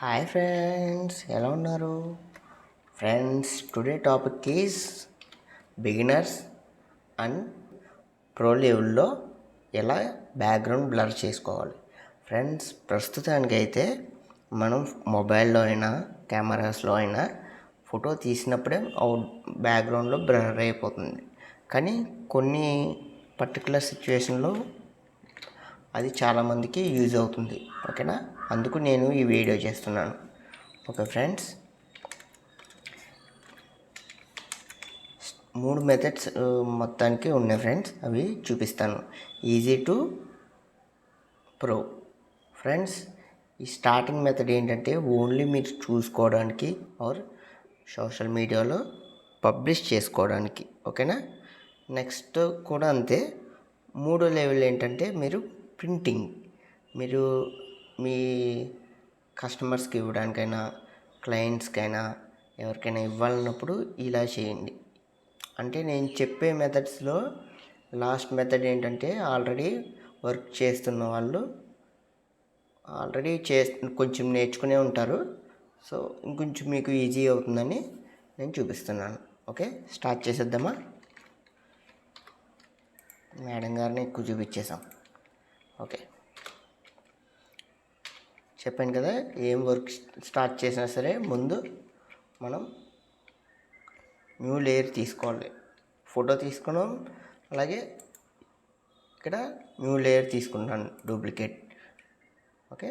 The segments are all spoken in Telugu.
హాయ్ ఫ్రెండ్స్, ఎలా ఉన్నారు friends? Today topic is beginners and pro లెవెల్లో ఎలా బ్యాక్గ్రౌండ్ బ్లర్ చేసుకోవాలి. ఫ్రెండ్స్, ప్రస్తుతానికైతే మనం మొబైల్లో అయినా కెమెరాస్లో అయినా ఫోటో తీసినప్పుడే బ్యాక్గ్రౌండ్లో బ్లర్ అయిపోతుంది. కానీ కొన్ని పర్టికులర్ సిచ్యువేషన్లో అది చాలామందికి యూజ్ అవుతుంది. ఓకేనా? అందుకు నేను ఈ వీడియో చేస్తున్నాను. ఓకే ఫ్రెండ్స్, 3 మెథడ్స్ మొత్తానికి ఉన్నాయి ఫ్రెండ్స్. అవి చూపిస్తాను. Easy to pro. ఫ్రెండ్స్, ఈ స్టార్టింగ్ మెథడ్ ఏంటంటే ఓన్లీ మీరు చూసుకోవడానికి ఆర్ సోషల్ మీడియాలో పబ్లిష్ చేసుకోవడానికి. ఓకేనా? నెక్స్ట్ కూడా అంతే. 3వ లెవెల్ ఏంటంటే మీరు ప్రింటింగ్, మీరు మీ కస్టమర్స్కి ఇవ్వడానికైనా క్లయింట్స్కైనా ఎవరికైనా ఇవ్వాలన్నప్పుడు ఇలా చేయండి. అంటే నేను చెప్పే మెథడ్స్లో లాస్ట్ మెథడ్ ఏంటంటే ఆల్రెడీ వర్క్ చేస్తున్న వాళ్ళు ఆల్రెడీ కొంచెం నేర్చుకునే ఉంటారు. సో ఇంకొంచెం మీకు ఈజీ అవుతుందని నేను చూపిస్తున్నాను. ఓకే, స్టార్ట్ చేసేద్దామా? మేడం గారిని ఎక్కువ చూపించేసాం. ఓకే, చెప్పాను కదా, ఏం వర్క్ స్టార్ట్ చేసినా సరే ముందు మనం న్యూ లేయర్ తీసుకోవాలి. ఫోటో తీసుకున్నాం, అలాగే ఇక్కడ న్యూ లేయర్ తీసుకుంటాను, డూప్లికేట్. ఓకే,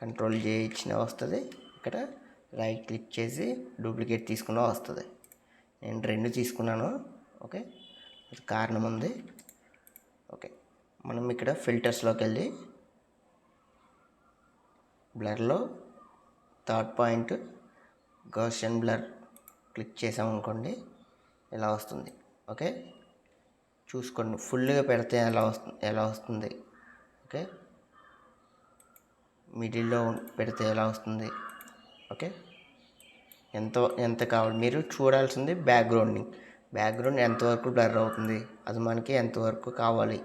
కంట్రోల్ జే ఇచ్చిన వస్తుంది. ఇక్కడ రైట్ క్లిక్ చేసి డూప్లికేట్ తీసుకున్నా వస్తుంది. నేను 2 తీసుకున్నాను. ఓకే, అది కారణం ఉంది. ఓకే, మనం ఇక్కడ ఫిల్టర్స్లోకి వెళ్ళి బ్లర్లో third point Gaussian blur click చేసామనుకోండి, ఇలా వస్తుంది. ఓకే, చూసుకోండి. ఫుల్గా పెడితే ఎలా వస్తుంది. ఓకే, మిడిల్లో పెడితే ఎలా వస్తుంది. ఓకే, ఎంత కావాలి మీరు చూడాల్సింది బ్యాక్గ్రౌండ్ ఎంతవరకు బ్లర్ అవుతుంది, అది మనకి ఎంతవరకు కావాలి,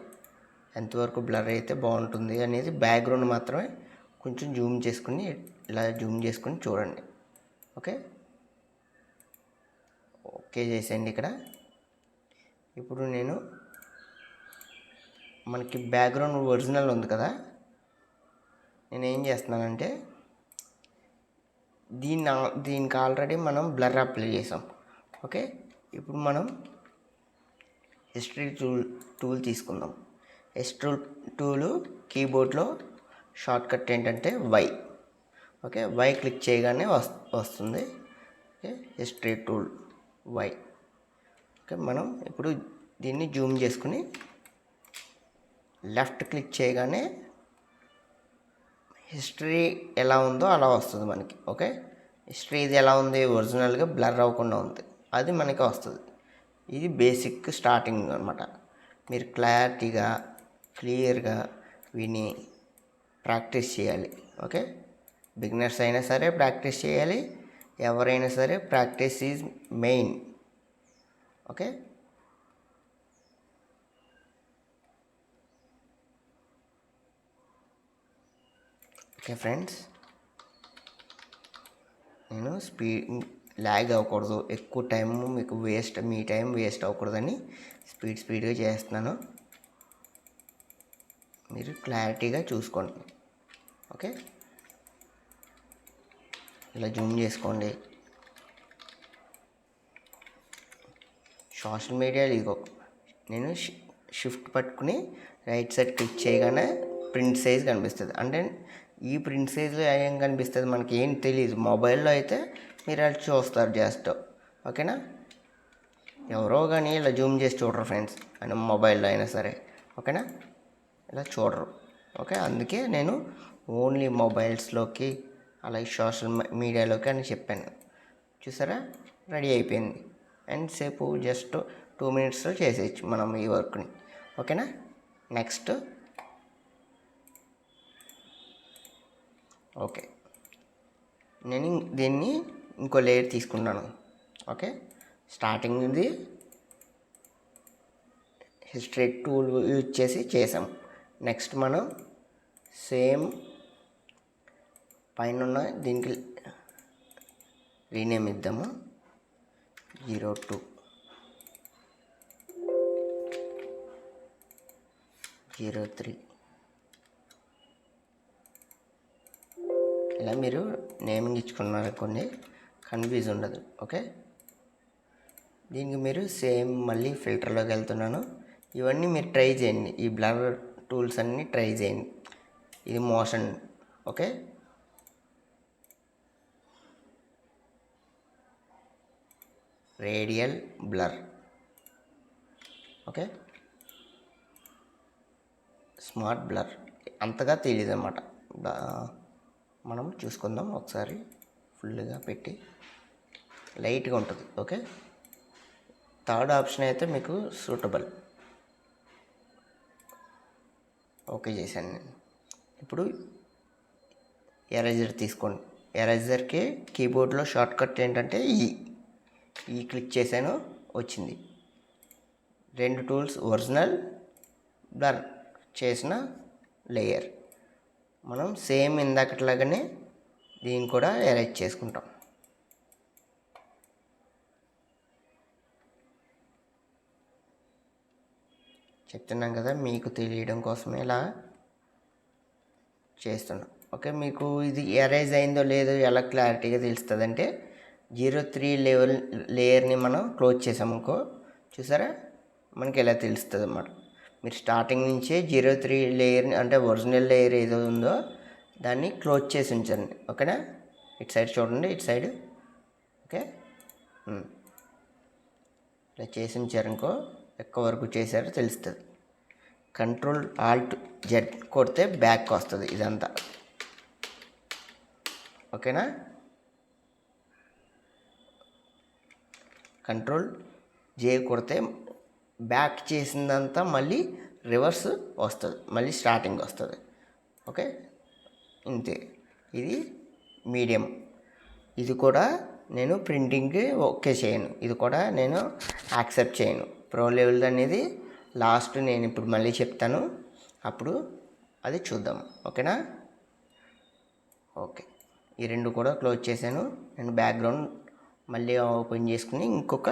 ఎంతవరకు బ్లర్ అయితే బాగుంటుంది అనేది బ్యాక్గ్రౌండ్ మాత్రమే కొంచెం జూమ్ చేసుకుని ఇలా జూమ్ చేసుకుని చూడండి. ఓకే, ఓకే చేసేయండి. ఇక్కడ ఇప్పుడు మనకి బ్యాక్గ్రౌండ్ ఒరిజినల్ ఉంది కదా, నేను ఏం చేస్తున్నానంటే దీనికి ఆల్రెడీ మనం బ్లర్ అప్లై చేసాం. ఓకే, ఇప్పుడు మనం హిస్టరీ టూల్ తీసుకుందాం. హిస్టరీ టూల్ కీబోర్డ్లో షార్ట్ కట్ ఏంటంటే వై. ఓకే, వై క్లిక్ చేయగానే వస్తుంది. Okay, history tool Y. Okay, మనం ఇప్పుడు దీన్ని జూమ్ చేసుకుని లెఫ్ట్ క్లిక్ చేయగానే హిస్టరీ ఎలా ఉందో అలా వస్తుంది మనకి. ఓకే, హిస్టరీ ఇది ఎలా ఉంది, ఒరిజినల్గా బ్లర్ అవ్వకుండా ఉంది, అది మనకి వస్తుంది. ఇది బేసిక్ స్టార్టింగ్ అనమాట. మీరు క్లియర్గా విని ప్రాక్టీస్ చేయాలి. ఓకే, బిగినర్స్ అయినా సరే ప్రాక్టీస్ చేయాలి, ఎవరైనా సరే practice is main. Okay, okay friends, నేను ల్యాగ్ అవ్వకూడదు, ఎక్కువ టైం మీకు మీ టైం వేస్ట్ అవ్వకూడదని స్పీడ్గా చేస్తున్నాను. మీరు క్లారిటీగా చూసుకోండి. ఓకే, ఇలా జూమ్ చేసుకోండి. సోషల్ మీడియాలో ఇగో నేను షిఫ్ట్ పట్టుకుని రైట్ సైడ్ క్లిక్ చేయగానే ప్రింట్ సైజ్ కనిపిస్తుంది. అంటే ఈ ప్రింట్ సైజ్లో ఏం కనిపిస్తుంది మనకి ఏం తెలియదు. మొబైల్లో అయితే మీరు అది చూస్తారు జస్ట్. ఓకేనా? ఎవరో కానీ ఇలా జూమ్ చేసి చూడరు ఫ్రెండ్స్, అని మొబైల్లో అయినా సరే. ఓకేనా? ఇలా చూడరు. ఓకే, అందుకే నేను ఓన్లీ మొబైల్స్లోకి అలాగే సోషల్ మీడియాలోకి అని చెప్పాను. చూసారా, రెడీ అయిపోయింది. అండ్ సేపు జస్ట్ 2 మినిట్స్లో చేసేయచ్చు మనం ఈ వర్క్ని. ఓకేనా? నెక్స్ట్ ఓకే, నేను దీన్ని ఇంకో లేయర్ తీసుకున్నాను. ఓకే, స్టార్టింగ్ ఇది హిస్టరీ టూల్ యూజ్ చేసి చేసాం. నెక్స్ట్ మనం సేమ్ పైన ఉన్న దీనికి రీనేమ్ ఇద్దాము 02 03 ఇలా మీరు నేమింగ్ ఇచ్చుకున్నారనుకోండి కన్ఫ్యూజ్ ఉండదు. ఓకే, దీనికి మీరు సేమ్ మళ్ళీ ఫిల్టర్లోకి వెళ్తున్నాను. ఇవన్నీ మీరు ట్రై చేయండి, ఈ బ్లర్ టూల్స్ అన్నీ ట్రై చేయండి. ఇది motion. Okay, radial blur. Okay, smart blur అంతగా తెలియదు అన్నమాట. మనం చూసుకుందాం ఒకసారి. ఫుల్గా పెట్టి లైట్గా ఉంటుంది. ఓకే, థర్డ్ ఆప్షన్ అయితే మీకు సూటబుల్. ఓకే చేశాను నేను. ఇప్పుడు ఎరేజర్ తీసుకోండి. ఎరేజర్కి కీబోర్డ్లో షార్ట్ కట్ ఏంటంటే ఈ క్లిక్ చేశాను, వచ్చింది. 2 టూల్స్, ఒరిజినల్, బ్లర్ చేసిన లేయర్. మనం సేమ్ ఇందాకట్లాగానే దీన్ని కూడా ఎరేజ్ చేసుకుంటాం. చెప్తున్నాం కదా, మీకు తెలియడం కోసమే ఇలా చేస్తున్నాం. ఓకే, మీకు ఇది ఎరేజ్ అయిందో లేదో ఎలా క్లారిటీగా తెలుస్తుంది అంటే 03 లేయర్ని మనం క్లోజ్ చేసామనుకో, చూసారా, మనకి ఎలా తెలుస్తుంది అన్నమాట. మీరు స్టార్టింగ్ నుంచే 03 లేయర్ని అంటే ఒరిజినల్ లేయర్ ఏదో ఉందో దాన్ని క్లోజ్ చేసి ఉంచండి. ఓకేనా, ఇటు సైడ్ చూడండి, ఇటు సైడ్. ఓకే, ఇలా చేసి ఉంచారనుకో, ఎక్కువ వరకు చేశారో తెలుస్తుంది. Ctrl+Alt+Z కొడితే బ్యాక్ వస్తుంది ఇదంతా. ఓకేనా, Ctrl+J కొడితే బ్యాక్ చేసిందంతా మళ్ళీ రివర్స్ వస్తుంది, మళ్ళీ స్టార్టింగ్ వస్తుంది. ఓకే, ఇంతే. ఇది మీడియం. ఇది కూడా నేను ప్రింటింగ్కి ఓకే చేయను, ఇది కూడా నేను యాక్సెప్ట్ చేయను. ప్రో లెవెల్ అనేది లాస్ట్ నేను ఇప్పుడు మళ్ళీ చెప్తాను, అప్పుడు అది చూద్దాం. ఓకేనా, ఓకే. ఈ 2 కూడా క్లోజ్ చేశాను. నేను బ్యాక్గ్రౌండ్ మళ్ళీ ఓపెన్ చేసుకుని ఇంకొక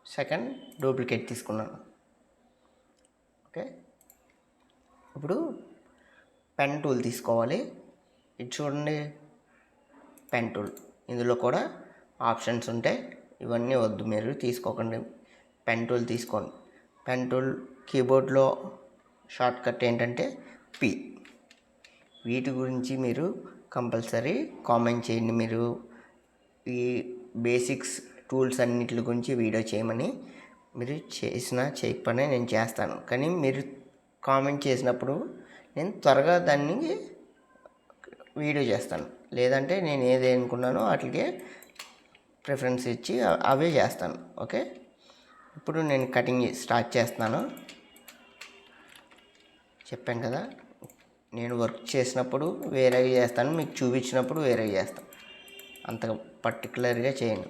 సెకండ్ డూప్లికేట్ తీసుకున్నాను. ఓకే, ఇప్పుడు పెన్ టూల్ తీసుకోవాలి. ఇది చూడండి, పెన్ టూల్. ఇందులో కూడా ఆప్షన్స్ ఉంటాయి, ఇవన్నీ వద్దు, మీరు తీసుకోకండి. పెన్ టూల్ తీసుకోండి. పెన్ టూల్ కీబోర్డ్లో షార్ట్ కట్ ఏంటంటే పి. వీటి గురించి మీరు కంపల్సరీ కామెంట్ చేయండి. మీరు ఈ బేసిక్స్ టూల్స్ అన్నిటి గురించి వీడియో చేయమని. మీరు చేసినా చేయకపోయినా నేను చేస్తాను, కానీ మీరు కామెంట్ చేసినప్పుడు నేను త్వరగా దాన్ని వీడియో చేస్తాను. లేదంటే నేను ఏది అనుకున్నానో వాటికే ప్రిఫరెన్స్ ఇచ్చి అవే చేస్తాను. ఓకే, ఇప్పుడు నేను కటింగ్ స్టార్ట్ చేస్తున్నాను. చెప్పాను కదా, నేను వర్క్ చేసినప్పుడు వేరేగా చేస్తాను, మీకు చూపించినప్పుడు వేరేగా చేస్తాను. అంత పర్టికులర్గా చేయను.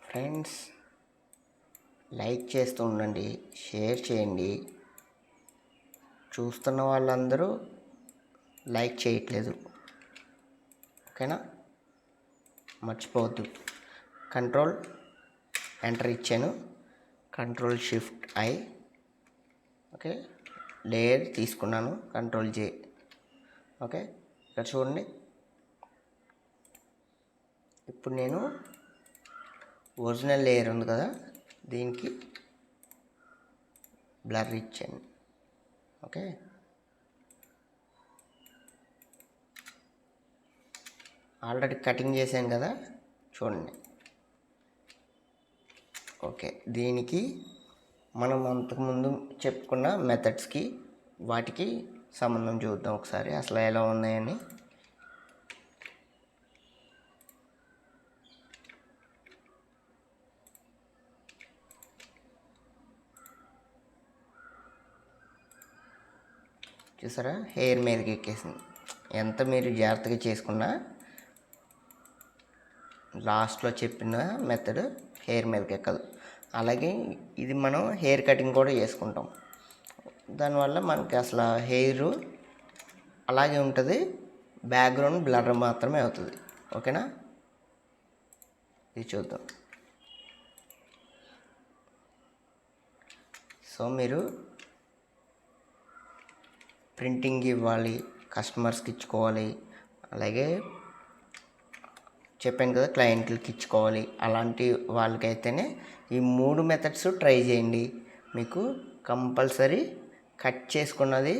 ఫ్రెండ్స్, లైక్ చేస్తూ ఉండండి, షేర్ చేయండి. చూస్తున్న వాళ్ళందరూ లైక్ చేయట్లేదు. ఓకేనా, మర్చిపోవద్దు. కంట్రోల్ ఎంటర్ ఇచ్చాను, Ctrl+Shift+I. ఓకే, లేయర్ తీసుకున్నాను, Ctrl+J. ఓకే, ఇక్కడ చూడండి. ఇప్పుడు నేను ఒరిజినల్ లేయర్ ఉంది కదా, దీనికి బ్లర్ ఇచ్చాను. ఓకే, ఆల్రెడీ కటింగ్ చేశాను కదా, చూడండి. ఓకే, దీనికి మనం అంతకుముందు చెప్పుకున్న మెథడ్స్కి వాటికి సంబంధం చూద్దాం ఒకసారి, అసలు ఎలా ఉన్నాయని. చూసారా, హెయిర్ మీదకి ఎక్కేసింది. ఎంత మీరు జాగ్రత్తగా చేసుకున్నా లాస్ట్లో చెప్పిన మెథడ్ హెయిర్ మీదకి ఎక్కదు. అలాగే ఇది మనం హెయిర్ కటింగ్ కూడా చేసుకుంటాం. దానివల్ల మనకి అసలు హెయిర్ అలాగే ఉంటుంది, బ్యాక్గ్రౌండ్ బ్లర్ మాత్రమే అవుతుంది. ఓకేనా, ఇది చూద్దాం. సో మీరు ప్రింటింగ్ ఇవ్వాలి, కస్టమర్స్కి ఇచ్చుకోవాలి, అలాగే చెప్పాను కదా క్లయింట్లకి ఇచ్చుకోవాలి. అలాంటి వాళ్ళకైతేనే ఈ 3 మెథడ్స్ ట్రై చేయండి. మీకు కంపల్సరీ కట్ చేసుకున్నది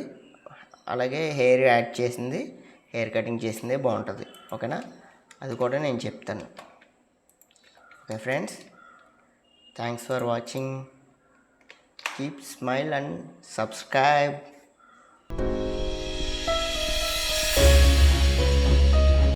అలాగే హెయిర్ యాడ్ చేసింది, హెయిర్ కటింగ్ చేసిందే బాగుంటుంది. ఓకేనా, అది కూడా నేను చెప్తాను. Okay friends, thanks for watching. Keep smile and subscribe.